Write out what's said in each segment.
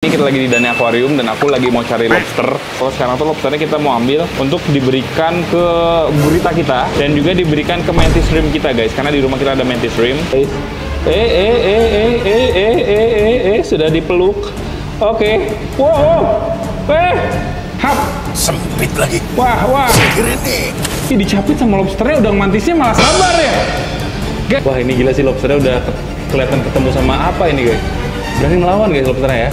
Ini kita lagi di Dani Aquarium dan aku lagi mau cari lobster. Kalau sekarang tuh lobsternya kita mau ambil untuk diberikan ke gurita kita dan juga diberikan ke mantis shrimp kita guys, karena di rumah kita ada mantis shrimp. Sudah dipeluk. Oke. Wow. Hap. Sempit lagi. Wah. Ini. Ih, dicapit sama lobsternya, udah mantisnya malah sabar ya. Wah, ini gila sih, lobsternya udah kelihatan ketemu sama apa ini guys. Berani melawan guys lobsternya ya.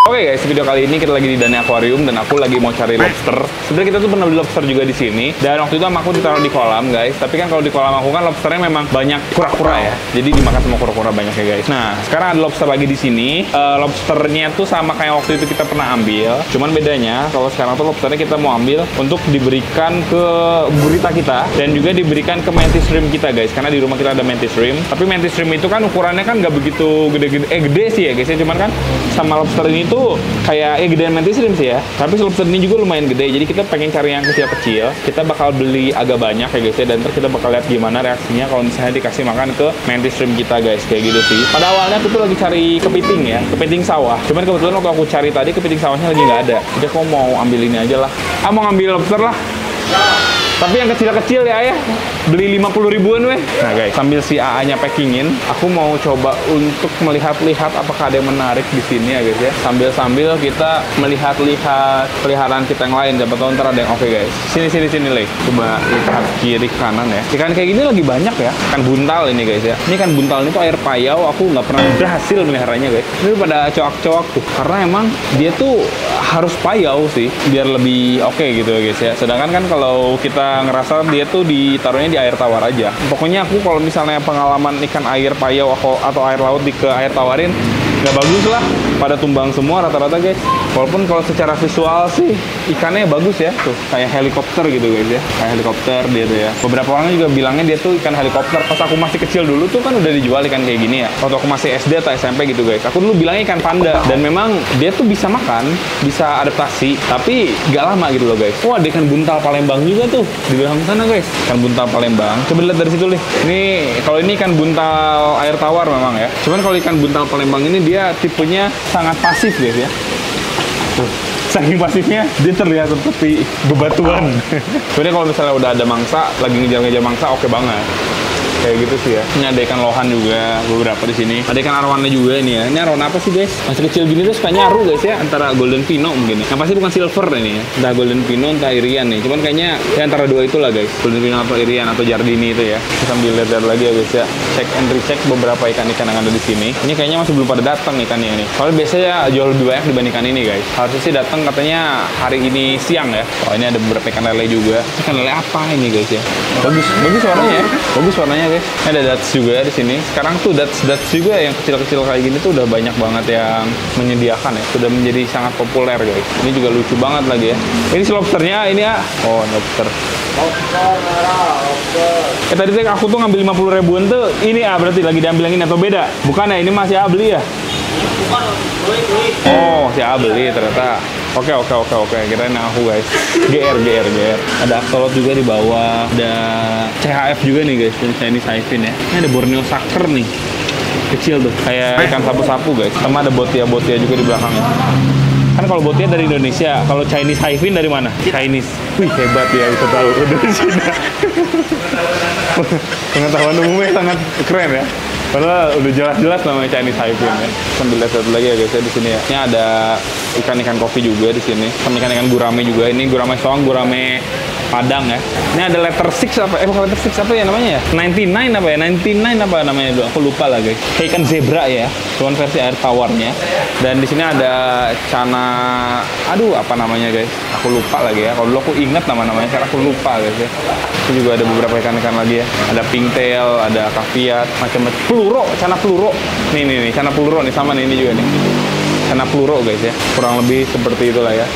Oke guys, video kali ini kita lagi di Dani Aquarium dan aku lagi mau cari lobster. Sebenarnya kita tuh pernah beli lobster juga di sini dan waktu itu sama aku ditaruh di kolam guys. Tapi kan kalau di kolam aku kan lobsternya memang banyak kura-kura ya. Jadi dimakan sama kura-kura banyak ya guys. Nah, sekarang ada lobster lagi di sini. Lobsternya tuh sama kayak waktu itu kita pernah ambil. Cuman bedanya kalau sekarang tuh lobsternya kita mau ambil untuk diberikan ke gurita kita dan juga diberikan ke mantis shrimp kita guys. Karena di rumah kita ada mantis shrimp. Tapi mantis shrimp itu kan ukurannya kan nggak begitu gede-gede. Gede sih ya guys ya. Cuman kan sama lobster ini tuh kayak gedean mantis shrimp sih ya, tapi lobster ini juga lumayan gede, jadi kita pengen cari yang kecil-kecil. Kita bakal beli agak banyak ya guys ya, dan ntar kita bakal lihat gimana reaksinya kalau misalnya dikasih makan ke mantis shrimp kita guys, kayak gitu sih. Pada awalnya aku tuh lagi cari kepiting ya, kepiting sawah, cuman kebetulan waktu aku cari tadi kepiting sawahnya lagi nggak ada, jadi aku mau ambil ini aja lah. Mau ngambil lobster lah. Tapi yang kecil-kecil ya ayah, beli 50 ribuan weh. Nah guys, sambil si AA-nya packingin, aku mau coba untuk melihat-lihat apakah ada yang menarik di sini ya guys ya. Sambil kita melihat-lihat peliharaan kita yang lain, siapa tahu ntar ada yang oke guys. Sini leh. Coba lihat kiri kanan ya. Ikan kayak gini lagi banyak ya. Ikan buntal ini guys ya. Ini kan buntal ini tuh air payau, aku nggak pernah berhasil meliharanya guys. Ini pada coak-coak tuh, karena emang dia tuh harus payau sih, biar lebih oke gitu ya guys ya. Sedangkan kan kalau kita ngerasa dia tuh ditaruhnya di air tawar aja. Pokoknya aku kalau misalnya pengalaman ikan air payau atau air laut ke air tawarin nggak bagus lah, pada tumbang semua rata-rata guys. Walaupun kalau secara visual sih ikannya bagus ya, tuh kayak helikopter gitu guys ya, kayak helikopter dia tuh ya. Beberapa orang juga bilangnya dia tuh ikan helikopter. Pas aku masih kecil dulu tuh kan udah dijual ikan kayak gini ya, waktu aku masih SD atau SMP gitu guys. Aku dulu bilangnya ikan panda, dan memang dia tuh bisa makan, bisa adaptasi, tapi gak lama gitu loh guys. Wah, ada ikan buntal Palembang juga tuh di belakang sana guys, ikan buntal Palembang. Coba lihat dari situ nih. Ini kalau ini ikan buntal air tawar memang ya. Cuman kalau ikan buntal Palembang ini dia tipenya sangat pasif guys ya. Tuh, saking pasifnya dia terlihat seperti bebatuan. Sebenarnya kalau misalnya udah ada mangsa, lagi ngejar-ngejar mangsa, oke banget. Kayak gitu sih ya. Ini ada ikan lohan juga beberapa di sini. Ada ikan arwana juga ini ya. Ini arwana apa sih guys? Masih kecil gini tuh suka nyaru guys ya, antara golden pino mungkin. Yang pasti bukan silver ini ya. Entah golden pino, entah irian nih. Cuman kayaknya ya antara dua itulah guys. Golden pino atau irian atau jardini itu ya. Kita sambil lihat lagi ya guys ya. Check and recheck beberapa ikan-ikan yang ada di sini. Ini kayaknya masih belum pada datang ikannya nih. Soalnya biasanya jauh lebih banyak dibandingkan ini guys. Harusnya sih datang katanya hari ini siang ya. Oh, ini ada beberapa ikan lele juga. Ikan lele apa ini guys ya? Bagus warnanya ya. Bagus warnanya guys. Ini ada dats juga di sini. Sekarang tuh dats juga yang kecil-kecil kayak gini tuh udah banyak banget yang menyediakan ya. Sudah menjadi sangat populer guys. Ini juga lucu banget lagi ya. Ini si lobsternya ini ya. Oh, lobster. Tadi tuh aku tuh ngambil 50 ribuan tuh. Ini berarti lagi diambil yang ini atau beda? Bukan ya, ini masih beli ya? Oh, si beli ternyata. Oke. Kirain aku guys. GR. Ada axolot juga di bawah. Ada CHF juga nih guys. Chinese hyphin ya. Ini ada Borneo sucker nih. Kecil tuh. Kayak ikan sapu-sapu guys. Sama ada botia juga di belakangnya. Kan kalau botia dari Indonesia. Kalau Chinese hyphin dari mana? Chinese. Wih, hebat ya, bisa tahu dari Cina. Pengetahuan umumnya sangat keren ya. Padahal udah jelas-jelas namanya Chinese hyphin ya. Sambil lihat satu lagi ya guys ya di sini ya. Ini ada ikan-ikan kopi juga di sini. Sama ikan-ikan gurame juga. Ini gurame soang, gurame Padang ya. Ini ada letter 6 apa? Bukan letter 6 apa ya namanya ya? 99 apa ya? 99 apa namanya dulu? Aku lupa lah guys. Kayak ikan zebra ya. Cuman versi air tawarnya. Dan di sini ada cana, aduh apa namanya guys? Aku lupa lagi ya. Kalau dulu aku ingat nama-namanya, sekarang aku lupa guys ya. Ini juga ada beberapa ikan-ikan lagi ya. Ada pinktail, ada kaviat, macam-macam. Peluro, cana peluro. Nih, cana peluro nih sama nih, ini juga nih. Cana peluro guys ya. Kurang lebih seperti itulah ya.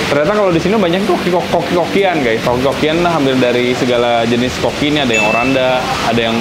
Ternyata kalau di sini banyak koki-kokian guys. Koki-kokian lah hampir dari segala jenis koki. Ini ada yang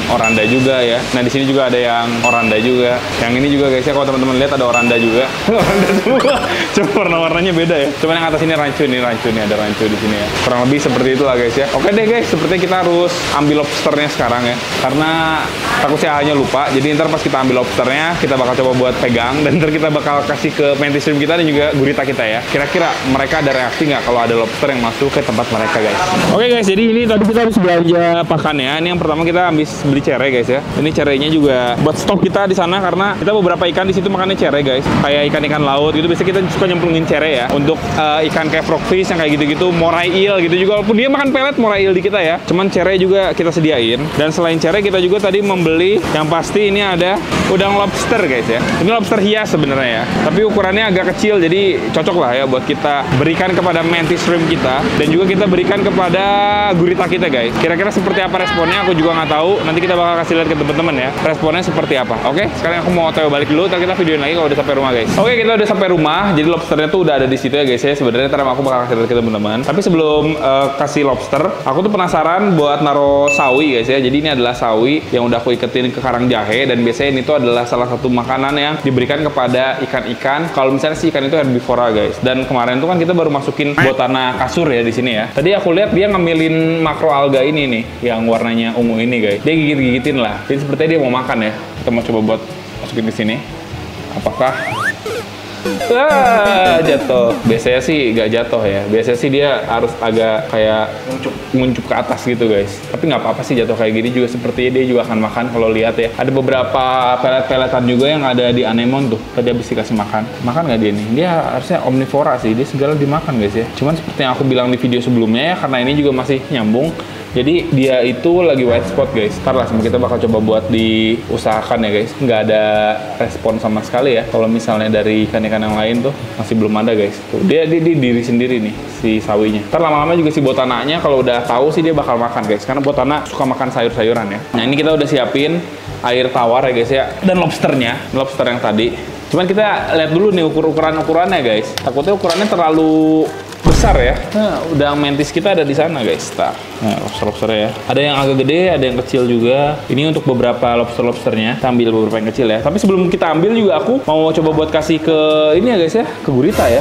oranda juga ya. Nah di sini juga ada yang oranda juga. Yang ini juga guys ya, kalau teman-teman lihat ada oranda juga. Oranda semua. Cuma warna-warnanya beda ya. Cuma yang atas ini rancu nih ada rancu di sini ya. Kurang lebih seperti itulah guys ya. Oke deh guys, sepertinya kita harus ambil lobsternya sekarang ya. Karena takut saya hanya lupa. Jadi ntar pas kita ambil lobsternya, kita bakal coba buat pegang dan ntar kita bakal kasih ke mantis shrimp kita dan juga gurita kita ya. Kira-kira mereka ada reaksi nggak kalau ada lobster yang masuk ke tempat mereka guys. Oke guys, jadi ini tadi kita habis belanja pakan ya. Ini yang pertama kita habis beli cere guys ya. Ini cerenya juga buat stok kita di sana karena kita beberapa ikan di situ makannya cere guys. Kayak ikan-ikan laut gitu biasanya kita suka nyemplungin cere ya. Untuk ikan kayak frogfish yang kayak gitu-gitu, moray eel gitu juga, walaupun dia makan pelet moray eel di kita ya. Cuman cere juga kita sediain. Dan selain cere kita juga tadi membeli yang pasti ini ada udang lobster guys ya. Ini lobster hias sebenarnya ya. Tapi ukurannya agak kecil jadi cocok lah ya buat kita berikan kepada mantis shrimp kita dan juga kita berikan kepada gurita kita guys. Kira-kira seperti apa responnya aku juga nggak tahu. Nanti kita bakal kasih lihat ke teman-teman ya responnya seperti apa. Oke, sekarang aku mau otw balik dulu. Ntar kita videoin lagi kalau udah sampai rumah guys. Oke, kita udah sampai rumah. Jadi lobsternya tuh udah ada di situ ya guys ya. Sebenarnya ntar aku bakal kasih lihat ke teman-teman. Tapi sebelum kasih lobster, aku tuh penasaran buat naro sawi guys ya. Jadi ini adalah sawi yang udah aku iketin ke karang jahe dan biasanya ini tuh adalah salah satu makanan yang diberikan kepada ikan-ikan. Kalau misalnya si ikan itu herbivora guys. Dan kemarin tuh kan kita baru masukin botana kasur ya di sini ya. Tadi aku lihat dia ngambilin makroalga ini nih yang warnanya ungu ini guys. Dia gigit-gigitin lah. Jadi sepertinya dia mau makan ya. Kita mau coba buat masukin di sini. Apakah jatuh? Biasanya sih nggak jatuh ya. Biasanya sih dia harus agak kayak nguncup ke atas gitu guys. Tapi nggak apa-apa sih jatuh kayak gini juga sepertinya dia juga akan makan kalau lihat ya. Ada beberapa pelet-peletan juga yang ada di anemon tuh. Tadi habis dikasih makan. Makan nggak dia nih? Dia harusnya omnivora sih. Dia segala dimakan guys ya. Cuman seperti yang aku bilang di video sebelumnya ya, karena ini juga masih nyambung. Jadi dia itu lagi white spot guys. Ntar lah kita bakal coba buat diusahakan ya guys. Nggak ada respon sama sekali ya. Kalau misalnya dari ikan-ikan yang lain tuh masih belum ada guys. Tuh, dia diri sendiri nih si sawinya. Ntar lama-lama juga si botananya kalau udah tahu sih dia bakal makan guys. Karena botana suka makan sayur-sayuran ya. Nah ini kita udah siapin air tawar ya guys ya. Dan lobsternya, lobster yang tadi. Cuman kita lihat dulu nih ukurannya guys. Takutnya ukurannya terlalu besar ya. Nah, udang mantis kita ada di sana guys. Nah, lobster ya. Ada yang agak gede, ada yang kecil juga. Ini untuk beberapa lobsternya. Kita ambil beberapa yang kecil ya. Tapi sebelum kita ambil juga aku mau coba buat kasih ke ini ya guys ya, ke gurita ya.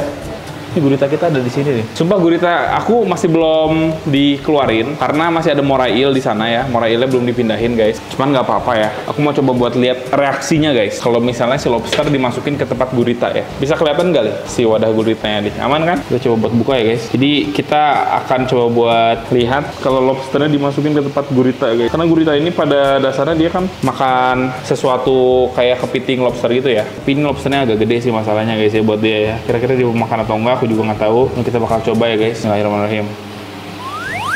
Ini gurita kita ada di sini nih. Sumpah gurita aku masih belum dikeluarin karena masih ada moray eel di sana ya. Moray eelnya belum dipindahin guys. Cuman nggak apa-apa ya. Aku mau coba buat lihat reaksinya guys. Kalau misalnya si lobster dimasukin ke tempat gurita ya. Bisa kelihatan nggak nih si wadah guritanya nih? Aman kan? Kita coba buat buka ya guys. Jadi kita akan coba buat lihat kalau lobsternya dimasukin ke tempat gurita guys. Karena gurita ini pada dasarnya dia kan makan sesuatu kayak kepiting lobster gitu ya. Tapi ini lobsternya agak gede sih masalahnya guys ya buat dia ya. Kira-kira dia mau makan atau enggak? Aku juga nggak tahu. Ini kita bakal coba ya guys. Bismillahirrahmanirrahim.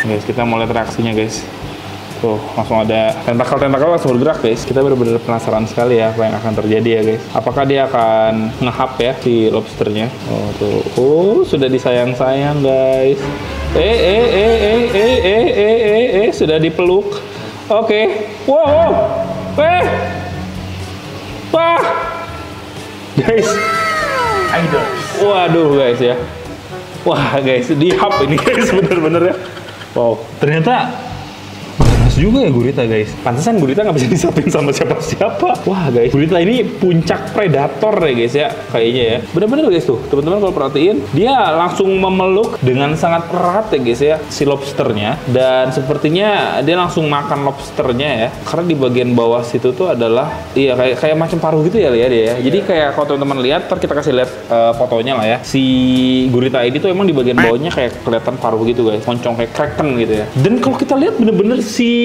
Guys, kita mau lihat reaksinya guys. Tuh, langsung ada tentakel-tentakel langsung bergerak guys. Kita benar-benar penasaran sekali ya apa yang akan terjadi ya guys. Apakah dia akan ngehap ya si lobsternya? Oh tuh, sudah disayang-sayang guys. Sudah dipeluk. Oke. Wow. Wah. Guys. Waduh guys ya. Wah guys, dihap ini guys bener-bener ya. Wow, ternyata ganas juga ya gurita guys. Pantesan gurita nggak bisa disatuin sama siapa-siapa. Wah guys, gurita ini puncak predator ya guys ya. Kayaknya ya. Bener-bener guys tuh, teman-teman kalau perhatiin, dia langsung memeluk dengan sangat erat ya guys ya si lobsternya. Dan sepertinya dia langsung makan lobsternya ya. Karena di bagian bawah situ tuh adalah, iya kayak macam paruh gitu ya dia ya. Jadi kayak kalau teman-teman lihat, ntar kita kasih lihat fotonya lah ya. Si gurita ini tuh emang di bagian bawahnya kayak kelihatan paruh gitu guys. Moncong kayak kraken gitu ya. Dan kalau kita lihat bener-bener si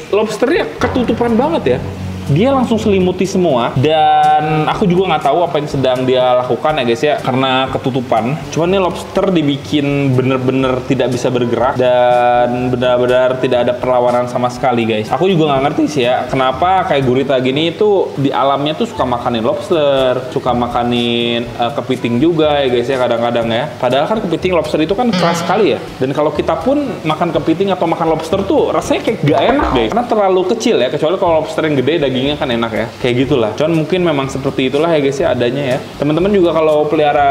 lobsternya ketutupan banget ya. Dia langsung selimuti semua dan aku juga nggak tahu apa yang sedang dia lakukan ya guys ya karena ketutupan. Cuman ini lobster dibikin bener-bener tidak bisa bergerak dan benar-benar tidak ada perlawanan sama sekali guys. Aku juga nggak ngerti sih ya kenapa kayak gurita gini itu di alamnya tuh suka makanin lobster, suka makanin kepiting juga ya guys ya kadang-kadang ya. Padahal kan kepiting lobster itu kan keras sekali ya. Dan kalau kita pun makan kepiting atau makan lobster tuh rasanya kayak gak enak guys karena terlalu kecil ya, kecuali kalau lobster yang gede dagingnya kan enak ya. Kayak gitulah. Cuman mungkin memang seperti itulah ya guys ya adanya ya. Teman-teman juga kalau pelihara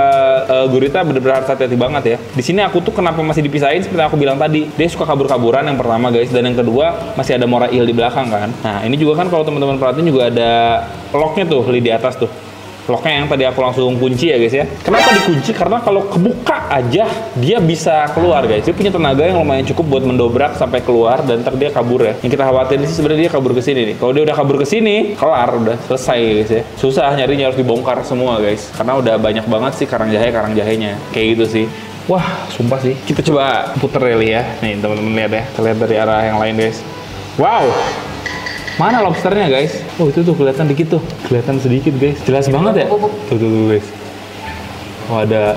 gurita bener-bener harus hati-hati banget ya. Di sini aku tuh kenapa masih dipisahin seperti aku bilang tadi. Dia suka kabur-kaburan yang pertama guys, dan yang kedua masih ada morail di belakang kan. Nah, ini juga kan kalau teman-teman perhatiin juga ada locknya tuh di atas tuh. Locknya yang tadi aku langsung kunci ya guys ya. Kenapa dikunci? Karena kalau kebuka aja dia bisa keluar guys. Dia punya tenaga yang lumayan cukup buat mendobrak sampai keluar dan ntar dia kabur ya. Yang kita khawatirin sih sebenarnya dia kabur ke sini nih. Kalau dia udah kabur ke sini, kelar udah selesai guys ya. Susah nyarinya, harus dibongkar semua guys. Karena udah banyak banget sih karang jahenya. Kayak gitu sih. Wah, sumpah sih. Kita coba puter ya. Nih teman-teman lihat ya. Kita lihat dari arah yang lain guys. Wow. Mana lobsternya guys? Oh itu tuh kelihatan dikit tuh, kelihatan sedikit guys. Jelas banget ya. Tuh guys. Oh ada.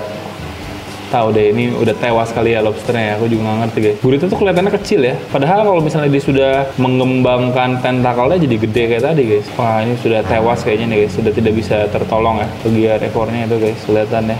Tahu deh ini udah tewas kali ya lobsternya ya. Aku juga nggak ngerti guys. Gurita tuh kelihatannya kecil ya. Padahal kalau misalnya dia sudah mengembangkan tentakelnya jadi gede kayak tadi guys. Wah ini sudah tewas kayaknya nih guys. Sudah tidak bisa tertolong ya. Bagian ekornya itu guys kelihatan ya.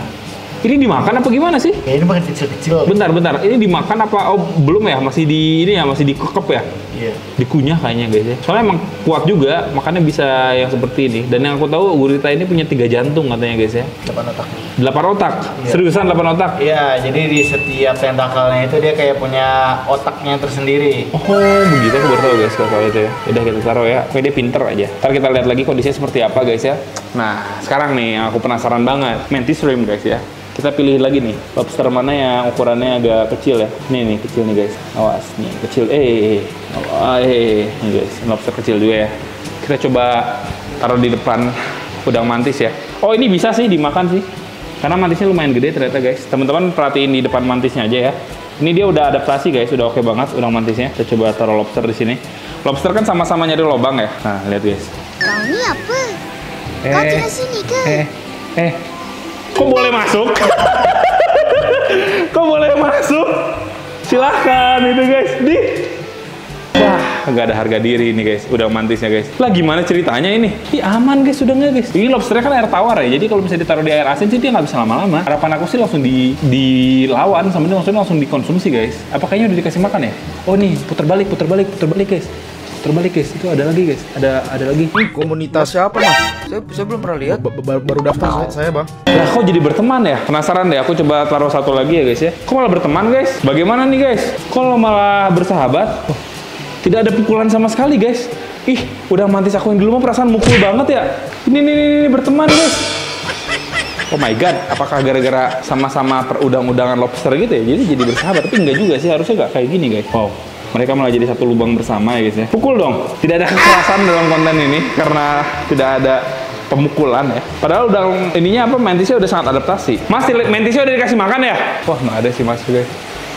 Ini dimakan apa gimana sih? Kayaknya makan kecil-kecil. Bentar. Ini dimakan apa? Oh, belum ya? Masih di ini ya, masih dikekep ya? Iya. Dikunyah kayaknya guys ya. Soalnya emang kuat juga, makanya bisa yang seperti ini. Dan yang aku tahu gurita ini punya 3 jantung katanya guys ya. 8 otak. 8 otak? Iya. Seriusan 8 otak? Iya, jadi di setiap tentakelnya itu dia kayak punya otaknya tersendiri. Oh, begitu aku baru tahu guys kalau itu ya. Udah kita taruh ya. Pokoknya dia pinter aja. Ntar kita lihat lagi kondisinya seperti apa guys ya. Nah, sekarang nih yang aku penasaran banget. Mantis shrimp guys ya. Kita pilih lagi nih, lobster mana yang ukurannya agak kecil ya. Nih kecil nih guys. Awas, nih kecil. Nih guys, lobster kecil juga ya. Kita coba taruh di depan udang mantis ya. Oh ini bisa sih dimakan sih. Karena mantisnya lumayan gede ternyata guys. Teman-teman perhatiin di depan mantisnya aja ya. Ini dia udah adaptasi guys, udah oke banget udang mantisnya. Kita coba taruh lobster di sini. Lobster kan sama-sama nyari lubang ya. Nah lihat guys. Kau ini apa? Kau tidak sini ke? Kok boleh masuk? Kok boleh masuk? Silahkan itu guys. Wah, nggak ada harga diri ini guys. Udang mantisnya guys. Lah gimana ceritanya ini? Ih aman guys, udah nggak guys. Ini lobsternya kan air tawar ya. Jadi kalau misalnya ditaruh di air asin sih dia nggak bisa lama-lama. Harapan aku sih langsung dilawan sama dia langsung dikonsumsi guys. Apa kayaknya udah dikasih makan ya? Oh nih, puter balik guys. Terbalik guys, itu ada lagi guys, ada lagi. Ini komunitas siapa mas? Saya belum pernah lihat. Baru daftar saya bang. Lah kok jadi berteman ya? Penasaran deh, aku coba taruh satu lagi ya guys ya. Kok malah berteman guys? Bagaimana nih guys? Kok malah bersahabat? Oh, tidak ada pukulan sama sekali guys. Ih, udah mantis aku yang dulu mah perasaan mukul banget ya. Ini berteman guys. Oh my god, apakah gara-gara sama-sama perudang-udangan lobster gitu ya? Jadi bersahabat, tapi enggak juga sih, harusnya nggak kayak gini guys. Wow. Mereka malah jadi satu lubang bersama ya guys ya. Pukul dong. Tidak ada kekerasan dalam konten ini karena tidak ada pemukulan ya. Padahal udah ininya apa mantisnya udah sangat adaptasi. Mas, mantisnya udah dikasih makan ya? Wah, nggak ada sih mas guys.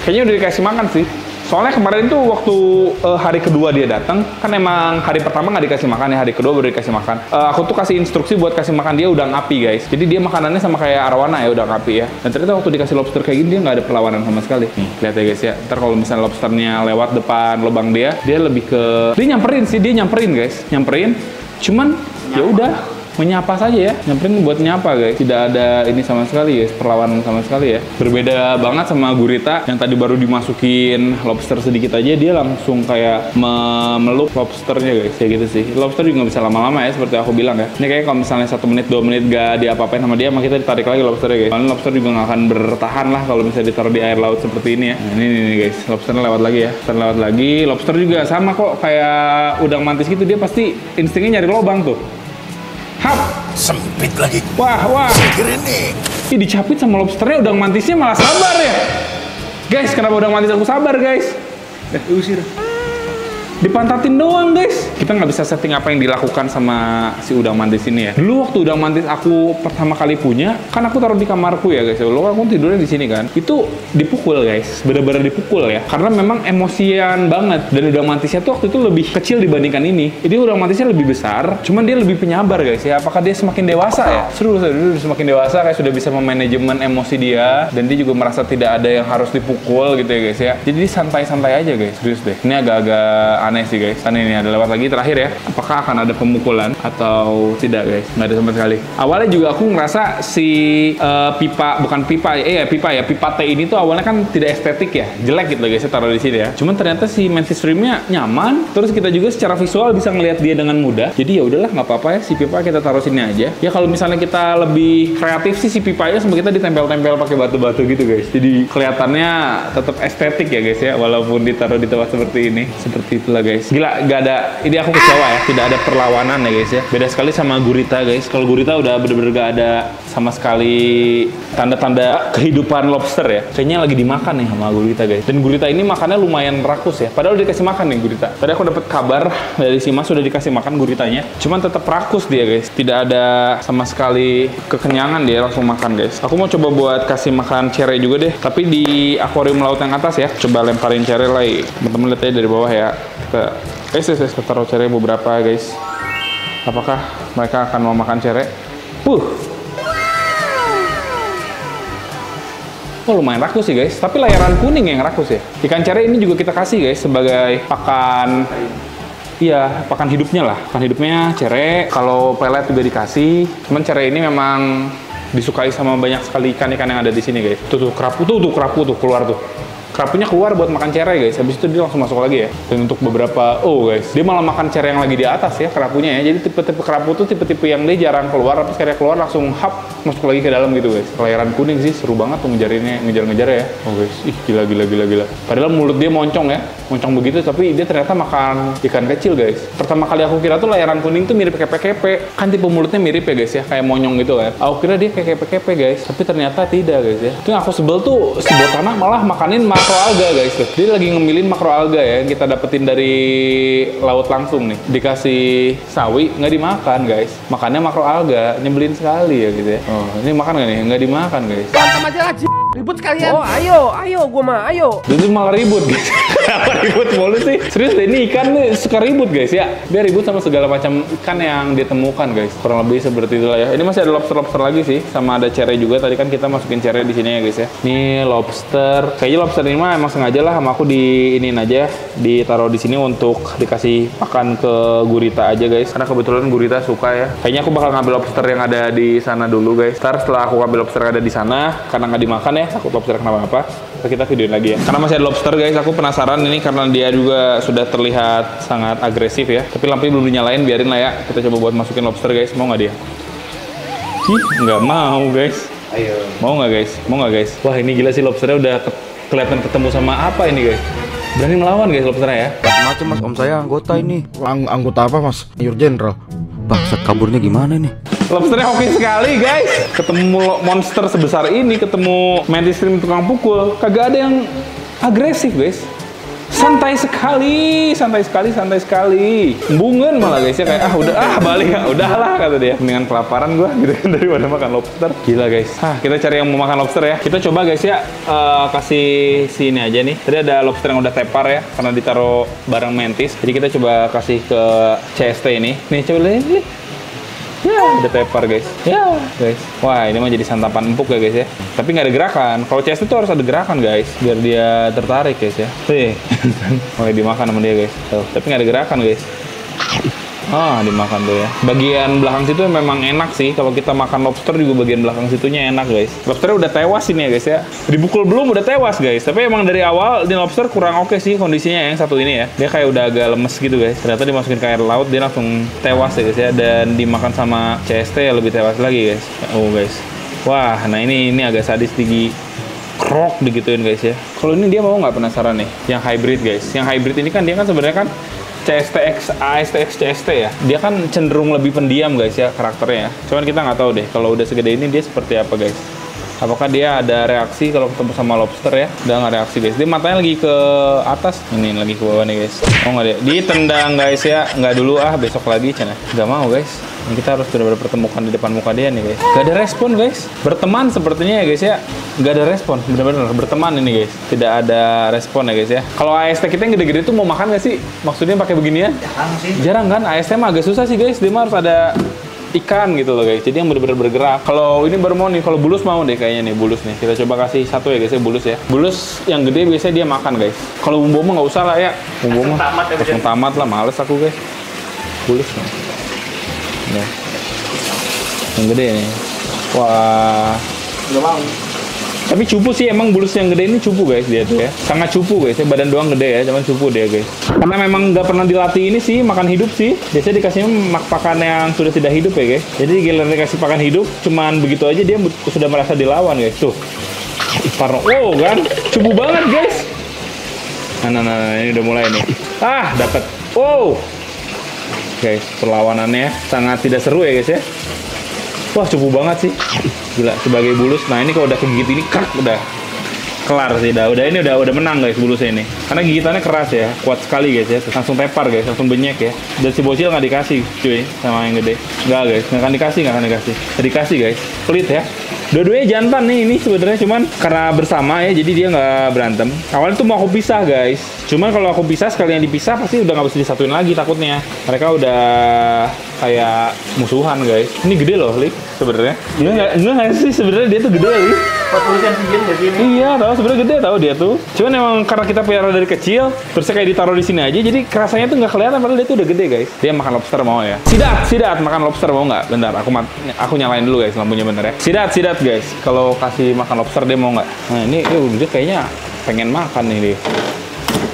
Kayaknya udah dikasih makan sih. Soalnya kemarin tuh waktu hari kedua dia datang, kan emang hari pertama nggak dikasih makan ya, hari kedua baru dikasih makan. Aku tuh kasih instruksi buat kasih makan dia udang api guys. Jadi dia makanannya sama kayak arwana ya, udang api ya. Dan ternyata waktu dikasih lobster kayak gini dia nggak ada perlawanan sama sekali. Nih, lihat ya guys ya. Ntar kalau misalnya lobsternya lewat depan lubang dia lebih ke dia nyamperin guys, Cuman ya udah menyapa saja ya, nyamperin buat nyapa guys. Tidak ada ini sama sekali guys, perlawanan sama sekali ya. Berbeda banget sama gurita yang tadi baru dimasukin lobster sedikit aja dia langsung kayak memeluk lobsternya guys, kayak gitu sih. Lobster juga nggak bisa lama-lama ya, seperti aku bilang ya. Ini kayak kalau misalnya 1 menit 2 menit gak diapa-apain sama dia, maka kita ditarik lagi lobsternya guys. Soalnya lobster juga nggak akan bertahan lah kalau misalnya ditaruh di air laut seperti ini ya. Nah, ini guys, lobsternya lewat lagi ya. Lobster juga sama kok kayak udang mantis gitu, dia pasti instingnya nyari lubang tuh. Hap! Sempit lagi. Wah. Segera nih. Ih, dicapit sama lobsternya, udang mantisnya malah sabar ya. Guys, kenapa udang mantis aku sabar guys? Diusir. Dipantatin doang guys. Kita nggak bisa setting apa yang dilakukan sama si udang mantis ini ya. Dulu waktu udang mantis aku pertama kali punya, kan aku taruh di kamarku ya guys. Lalu aku tidurnya di sini kan. Itu dipukul guys, bener-bener dipukul ya. Karena memang emosian banget. Dan udang mantisnya tuh waktu itu lebih kecil dibandingkan ini. Jadi udang mantisnya lebih besar, cuman dia lebih penyabar guys ya. Apakah dia semakin dewasa ya? Seru, semakin dewasa kayak sudah bisa memanajemen emosi dia. Dan dia juga merasa tidak ada yang harus dipukul gitu ya guys ya. Jadi santai-santai aja guys, serius deh. Ini agak-agak aneh sih guys. Kan ini ada lewat lagi terakhir ya. Apakah akan ada pemukulan atau tidak guys? Nggak ada sama sekali. Awalnya juga aku ngerasa si pipa teh ini tuh awalnya kan tidak estetik ya, jelek gitu guys, saya taruh di sini ya. Cuman ternyata si Mantis Rim-nya nyaman, terus kita juga secara visual bisa ngelihat dia dengan mudah. Jadi ya udahlah, nggak apa-apa ya, si pipa kita taruh sini aja. Ya kalau misalnya kita lebih kreatif sih, si pipanya sama kita ditempel-tempel pakai batu-batu gitu guys. Jadi kelihatannya tetap estetik ya guys ya, walaupun ditaruh di tempat seperti ini. Seperti itulah guys. Gila, nggak ada, ini aku kecewa ya, tidak ada perlawanan ya guys ya. Beda sekali sama gurita guys. Kalau gurita udah bener-bener gak ada sama sekali tanda-tanda kehidupan lobster ya. Kayaknya lagi dimakan nih sama gurita guys. Dan gurita ini makannya lumayan rakus ya. Padahal udah dikasih makan nih gurita. Tadi aku dapat kabar dari si Mas sudah dikasih makan guritanya. Cuman tetap rakus dia guys. Tidak ada sama sekali kekenyangan, dia langsung makan guys. Aku mau coba buat kasih makan cere juga deh. Tapi di akuarium laut yang atas ya. Coba lemparin cere lagi. Teman-teman lihat aja dari bawah ya. Kita taruh cere beberapa guys. Apakah mereka akan mau makan cere? Oh lumayan rakus sih guys, tapi layaran kuning yang rakus ya. Ikan cere ini juga kita kasih guys sebagai pakan, iya pakan hidupnya lah. Pakan hidupnya cere, kalau pelet juga dikasih. Cuman cere ini memang disukai sama banyak sekali ikan-ikan yang ada di sini guys. Tuh kerapu tuh keluar tuh. Kerapunya keluar buat makan cere guys, habis itu dia langsung masuk lagi ya. Dan untuk beberapa, guys, dia malah makan cere yang lagi di atas ya kerapunya ya. Jadi tipe-tipe kerapu tuh tipe-tipe yang dia jarang keluar, tapi cere keluar langsung masuk lagi ke dalam gitu guys. Layaran kuning sih seru banget tuh ngejar-ngejar ya. Oh guys, ih gila. Padahal mulut dia moncong ya, moncong begitu, tapi dia ternyata makan ikan kecil guys. Pertama kali aku kira tuh layaran kuning tuh mirip kepe-kepe, kan tipe mulutnya mirip ya guys ya, kayak monyong gitu kan. Aku kira dia kayak kepe-kepe guys, tapi ternyata tidak guys ya. Itu yang aku sebel tuh si Botana malah makanin makroalga guys tuh. Dia lagi ngemilin makroalga ya, yang kita dapetin dari laut langsung nih. Dikasih sawi nggak dimakan guys, makannya makroalga, nyebelin sekali ya gitu ya. Oh ini makan nggak nih? Nggak dimakan guys. Berantem aja lah, ribut sekalian. Oh ayo gua mah ayo. Itu malah ribut guys. Kenapa ribut mulu sih? Serius deh, ini ikan nih suka ribut guys ya. Dia ribut sama segala macam ikan yang dia temukan guys. Kurang lebih seperti itulah ya. Ini masih ada lobster lagi sih, sama ada cere juga. Tadi kan kita masukin cere di sini ya guys ya. Ini lobster. Kayaknya lobster ini mah emang sengaja lah sama aku diinin aja, ditaruh di sini untuk dikasih makan ke gurita aja guys. Karena kebetulan gurita suka ya. Kayaknya aku bakal ngambil lobster yang ada di sana dulu guys. Ntar setelah aku ngambil lobster yang ada di sana, karena nggak dimakan ya, takut lobster kenapa-napa, kita videoin lagi ya. Karena masih ada lobster guys, aku penasaran ini karena dia juga sudah terlihat sangat agresif ya. Tapi lampunya belum dinyalain, biarin lah ya. Kita coba buat masukin lobster guys. Mau nggak dia? Nggak mau guys. Ayo. Mau nggak guys? Mau nggak guys? Wah ini gila sih, lobsternya udah kelihatan ketemu sama apa ini guys. Berani melawan guys lobsternya ya. Macam mas, om saya anggota ini. Anggota apa mas? Mayor Jenderal. Bangsat, kaburnya gimana nih? Lobsternya oke sekali guys. Ketemu monster sebesar ini, ketemu Mantis Rim tukang pukul, kagak ada yang agresif guys. Santai sekali. Embungan malah guys ya, kayak balik udahlah kata dia. Mendingan kelaparan gua gitu kan daripada makan lobster. Gila guys. Kita cari yang mau makan lobster ya. Kita coba guys ya, kasih sini aja nih. Tadi ada lobster yang udah tepar ya, karena ditaruh bareng Mantis. Jadi kita coba kasih ke CST ini. Nih coba lihat. Ya, udah tepar guys. Ya, guys. Wah, ini mah jadi santapan empuk ya guys ya. Tapi nggak ada gerakan. Kalau chest itu harus ada gerakan guys, biar dia tertarik guys ya. Tuh, mulai dimakan sama dia guys. Tuh, tapi nggak ada gerakan guys. Dimakan tuh ya. Bagian belakang situ memang enak sih. Kalau kita makan lobster juga bagian belakang situnya enak guys. Lobsternya udah tewas ini ya guys ya. Dibukul belum udah tewas guys. Tapi emang dari awal di lobster kurang oke sih kondisinya yang satu ini ya. Dia kayak udah agak lemes gitu guys. Ternyata dimasukin ke air laut dia langsung tewas ya guys ya. Dan dimakan sama CST ya lebih tewas lagi guys. Oh guys. Wah, nah ini agak sadis tinggi. Krok digituin guys ya. Kalau ini dia mau nggak, penasaran nih? Yang hybrid guys. Yang hybrid ini kan dia kan sebenarnya kan CSTX, ASTX, CST ya. Dia kan cenderung lebih pendiam guys ya karakternya. Cuman kita nggak tahu deh kalau udah segede ini dia seperti apa guys. Apakah dia ada reaksi kalau ketemu sama lobster ya? Udah nggak reaksi guys. Dia matanya lagi ke atas. Ini lagi ke bawah nih guys. Oh nggak dia? Ditendang guys ya. Nggak dulu besok lagi cina. Nggak mau guys. Ini kita harus benar-benar pertemukan di depan muka dia nih guys. Gak ada respon guys. Berteman sepertinya ya guys ya. Gak ada respon. Benar-benar berteman ini guys. Tidak ada respon ya guys ya. Kalau AST kita yang gede-gede tuh mau makan gak sih? Maksudnya pakai beginian? Jarang sih. Jarang kan? AST mah agak susah sih guys. Dia mah harus ada ikan gitu loh guys. Jadi yang benar-benar bergerak. Kalau ini baru mau nih. Kalau bulus mau deh kayaknya nih, bulus nih. Kita coba kasih satu ya guys ya, bulus ya. Bulus yang gede biasanya dia makan guys. Kalau bumbu mah nggak usah lah ya. Bumbu mah langsung tamat lah, males aku guys. bulusnya. Ya. Yang gede nih. Wah. Nggak mau. Tapi cupu sih, emang bulus yang gede ini cupu guys dia tuh ya. Sangat cupu guys, ya badan doang gede ya, cuman cupu dia guys. Karena memang nggak pernah dilatih ini sih, makan hidup sih. Biasanya dikasihnya pakan yang sudah tidak hidup ya guys. Jadi giliran dikasih pakan hidup, cuman begitu aja dia sudah merasa dilawan guys. Tuh. Parno, oh kan, cupu banget guys. Nah, ini udah mulai nih. Ah, dapat. Wow. Guys, perlawanannya sangat tidak seru ya guys ya. Wah, cupu banget sih. Gila, sebagai bulus. Nah, ini kalau udah kegigit ini krak udah kelar sih. Ini udah menang guys bulusnya ini. Karena gigitannya keras ya, kuat sekali guys ya. Langsung tepar guys, langsung benyek ya. Dan si bocil nggak dikasih cuy sama yang gede. Nggak guys, nggak akan dikasih. Nggak dikasih guys. Pelit ya. Dua-duanya jantan nih ini sebenarnya, cuman karena bersama ya, jadi dia nggak berantem. Awalnya tuh mau aku pisah guys. Cuman kalau aku pisah sekalian dipisah pasti udah nggak bisa disatuin lagi takutnya. Mereka udah kayak musuhan guys. Ini gede loh, Lik sebenarnya. Enggak sih sebenarnya dia tuh gede Lik. 40 cm di sini. Iya, tahu sebenarnya gede tahu dia tuh. Cuman emang karena kita pelihara dari kecil, terusnya kayak ditaruh di sini aja, jadi kerasanya tuh nggak kelihatan padahal dia tuh udah gede guys. Dia makan lobster mau ya. Sidat makan lobster mau nggak? Bentar, aku nyalain dulu guys lampunya bentar ya. Sidat guys. Kalau kasih makan lobster dia mau nggak? Nah ini dia kayaknya pengen makan nih dia.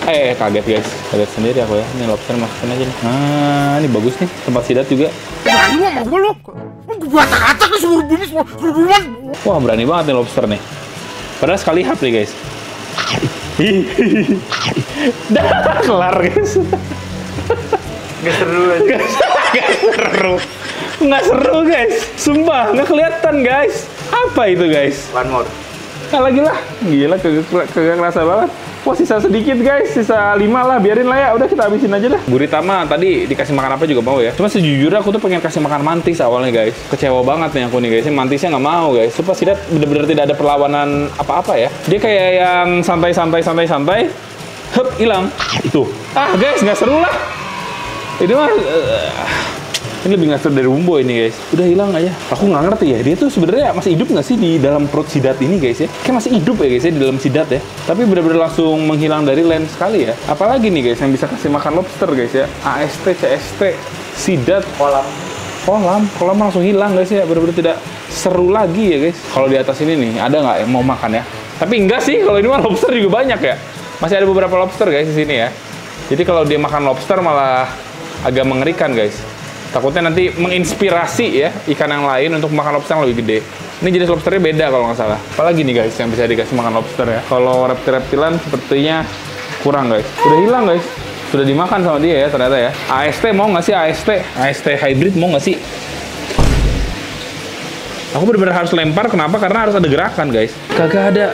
Kaget guys, kaget sendiri aku ya. Ini lobster masukin aja nih. Nah, ini bagus nih tempat sidat juga. Wah, berani banget nih lobster nih. Padahal sekali hap nih guys. Dah kelar guys. Nggak seru aja. Nggak seru guys. Sumpah nggak kelihatan guys. Apa itu guys? One more. Nah, lagi lah. Gila kagak kerasa banget. Wah, sisa sedikit guys, sisa 5 lah, biarin lah ya. Udah kita habisin aja dah. Gurita mah tadi dikasih makan apa juga mau ya. Cuma sejujurnya aku tuh pengen kasih makan mantis awalnya guys. Kecewa banget nih aku nih guys. Mantisnya nggak mau guys. Sumpah Sidat bener-bener tidak ada perlawanan apa-apa ya. Dia kayak yang santai. Hup, hilang. Tuh. Ah guys, nggak seru lah. Ini mah ini lebih nggak seru dari Wumbo ini guys. Udah hilang aja. Aku nggak ngerti ya, dia tuh sebenarnya masih hidup nggak sih di dalam perut Sidat ini guys ya? Kayak masih hidup ya guys ya di dalam Sidat ya. Tapi benar-benar langsung menghilang dari land sekali ya. Apalagi nih guys yang bisa kasih makan lobster guys ya. AST, CST, Sidat, kolam langsung hilang guys ya. Benar-benar tidak seru lagi ya guys. Kalau di atas ini nih ada nggak yang mau makan ya? Tapi enggak sih, kalau ini mah lobster juga banyak ya. Masih ada beberapa lobster guys di sini ya. Jadi kalau dia makan lobster malah agak mengerikan guys. Takutnya nanti menginspirasi ya ikan yang lain untuk makan lobster yang lebih gede. Ini jenis lobsternya beda kalau nggak salah. Apalagi nih guys yang bisa dikasih makan lobster ya. Kalau reptil-reptilan sepertinya kurang guys. Udah hilang guys. Sudah dimakan sama dia ya ternyata ya. AST mau nggak sih AST? AST hybrid mau nggak sih? Aku benar-benar harus lempar. Kenapa? Karena harus ada gerakan guys. Kagak ada.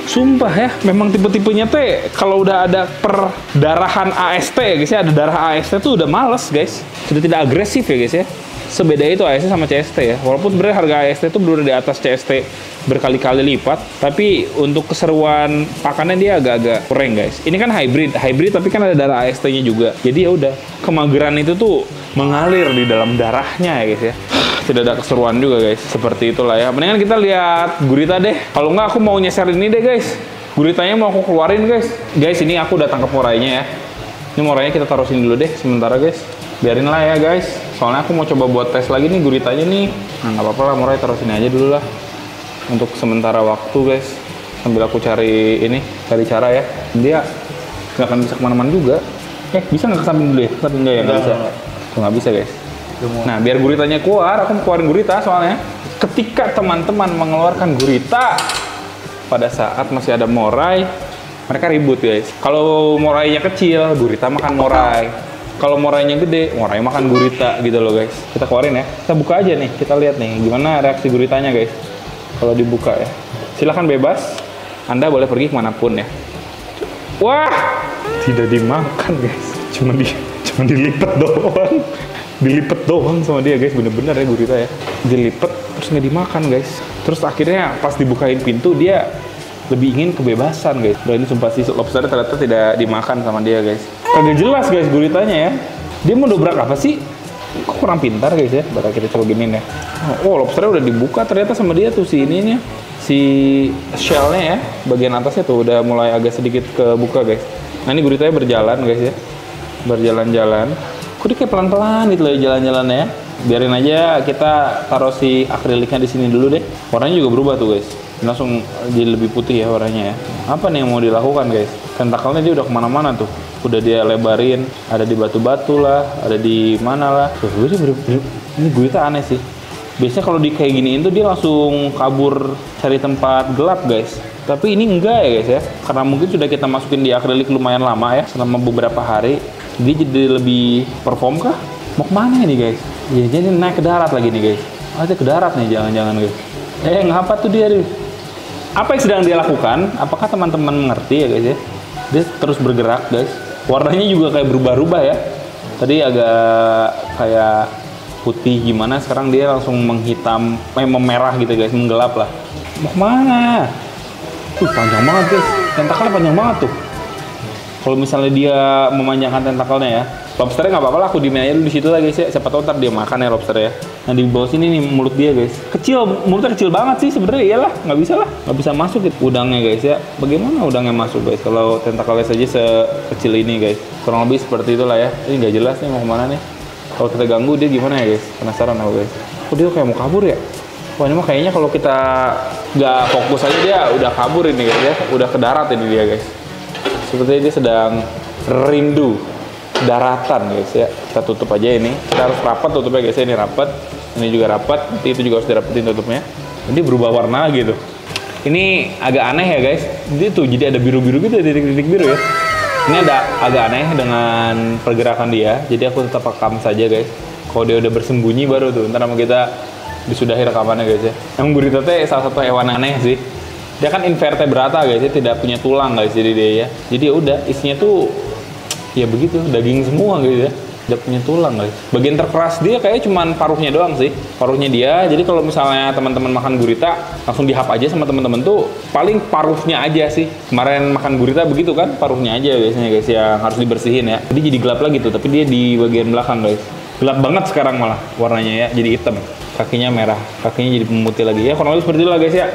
Sumpah ya, memang tipe-tipenya teh kalau udah ada perdarahan AST ya guys ya, ada darah AST tuh udah males guys. Sudah tidak agresif ya guys ya. Sebeda itu AST sama CST ya. Walaupun sebenarnya harga AST itu benar di atas CST berkali-kali lipat, tapi untuk keseruan pakannya dia agak-agak kurang guys. Ini kan hybrid tapi kan ada darah AST-nya juga. Jadi ya udah, kemageran itu tuh mengalir di dalam darahnya ya guys ya. Tidak ada keseruan juga guys, seperti itulah ya. Mendingan kita lihat gurita deh. Kalau nggak aku mau nyeser ini deh guys. Guritanya mau aku keluarin guys. Guys ini aku udah tangkap morainya ya. Ini morainya kita taruh sini dulu deh sementara guys. Biarin lah ya guys. Soalnya aku mau coba buat tes lagi nih guritanya nih. Nah nggak apa-apa lah, morai taruh sini aja dulu lah. Untuk sementara waktu guys. Sambil aku cari cara ya. Dia nggak akan bisa kemana-mana juga. Bisa nggak ke samping dulu ya? Tapi enggak ya, nggak bisa. Nggak bisa guys. Nah, biar guritanya keluar, aku keluarin gurita soalnya. Ketika teman-teman mengeluarkan gurita pada saat masih ada morai, mereka ribut guys. Kalau morainya kecil, gurita makan morai. Kalau morainya gede, morai makan gurita gitu loh guys. Kita keluarin ya. Kita buka aja nih, kita lihat nih gimana reaksi guritanya guys. Kalau dibuka ya. Silahkan bebas. Anda boleh pergi kemanapun ya. Wah, tidak dimakan guys. Cuma dilipet doang. Dilipet doang sama dia guys, bener-bener ya gurita ya. Dilipet terus nggak dimakan guys. Terus akhirnya pas dibukain pintu dia lebih ingin kebebasan guys. Dan ini sumpah sih lobsternya ternyata tidak dimakan sama dia guys. Kagak jelas guys guritanya ya. Dia mau dobrak apa sih? Kok kurang pintar guys ya. Baru kita coba giniin ya. Oh lobsternya udah dibuka ternyata sama dia tuh si ininya. Si shellnya ya, bagian atasnya tuh udah mulai agak sedikit kebuka guys. Nah ini guritanya berjalan guys ya. Berjalan-jalan. Kok dia kayak pelan-pelan gitu loh jalan-jalannya ya. Biarin aja kita taruh si akriliknya di sini dulu deh. Warnanya juga berubah tuh guys. Langsung jadi lebih putih ya warnanya ya. Apa nih yang mau dilakukan guys? Tentakelnya dia udah kemana-mana tuh. Udah dia lebarin, ada di batu-batu lah, ada di mana lah. Tuh, ini gurita aneh sih. Biasanya kalau di kayak giniin tuh dia langsung kabur cari tempat gelap guys. Tapi ini enggak ya guys ya. Karena mungkin sudah kita masukin di akrilik lumayan lama ya, selama beberapa hari. Dia jadi lebih perform kah? Mau kemana nih guys? Ya jadi naik ke darat lagi nih guys. Ada ke darat nih jangan-jangan guys. Ngapa tuh dia? Apa yang sedang dia lakukan? Apakah teman-teman mengerti ya guys ya? Dia terus bergerak guys. Warnanya juga kayak berubah-ubah ya. Tadi agak kayak putih gimana, sekarang dia langsung menghitam, memerah gitu guys, menggelap lah. Mau kemana? Panjang banget guys. Tentakelnya panjang banget tuh. Kalau misalnya dia memanjangkan tentakelnya ya, lobsternya nggak apa-apa lah, aku diemin aja dulu di situ lah guys ya. Siapa tahu ntar dia makan ya lobster ya. Nah di bawah sini nih mulut dia guys, kecil, mulutnya kecil banget sih sebenarnya. Iyalah, nggak bisa lah, nggak bisa masuk gitu udangnya guys ya. Bagaimana udangnya masuk guys kalau tentakelnya saja sekecil ini guys? Kurang lebih seperti itulah ya. Ini nggak jelas nih mau kemana nih. Kalau kita ganggu dia gimana ya guys? Penasaran aku guys. Kok dia kayak mau kabur ya? Wah ini mah kayaknya kalau kita nggak fokus aja dia udah kabur ini guys ya. Udah ke darat ini dia guys. Sepertinya dia sedang rindu daratan guys ya. Kita tutup aja ini. Kita harus rapat tutupnya guys ya. Ini rapat. Ini juga rapat. Nanti itu juga harus dirapetin tutupnya. Nanti berubah warna gitu. Ini agak aneh ya guys. Dia tuh jadi ada biru-biru gitu, titik-titik biru ya. Ini agak aneh dengan pergerakan dia. Jadi aku tetap rekam saja guys. Kalau dia udah bersembunyi baru tuh ntar sama kita disudahi rekamannya guys ya. Yang gurita teh salah satu hewan aneh sih. Dia kan invertebrata guys ya, tidak punya tulang guys jadi dia ya. Jadi ya udah isinya tuh ya begitu, daging semua guys ya. Tidak punya tulang guys. Bagian terkeras dia kayaknya cuman paruhnya doang sih. Paruhnya dia. Jadi kalau misalnya teman-teman makan gurita langsung dihap aja sama teman-teman tuh paling paruhnya aja sih. Kemarin makan gurita begitu kan, paruhnya aja biasanya guys yang harus dibersihin ya. Jadi jadi gelap lagi tuh, tapi dia di bagian belakang guys. Gelap banget sekarang malah warnanya ya, jadi hitam. Kakinya merah, kakinya jadi pemutih lagi ya. Kurang lebih seperti itu lah guys ya.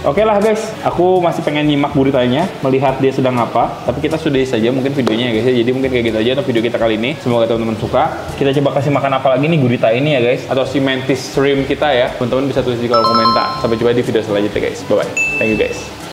Oke lah guys, aku masih pengen nyimak guritanya, melihat dia sedang apa. Tapi kita sudahi saja mungkin videonya ya guys ya. Jadi mungkin kayak gitu aja untuk video kita kali ini. Semoga teman-teman suka. Kita coba kasih makan apa lagi nih gurita ini ya guys, atau si mantis shrimp kita ya. Teman-teman bisa tulis di kolom komentar. Sampai jumpa di video selanjutnya guys. Bye bye. Thank you guys.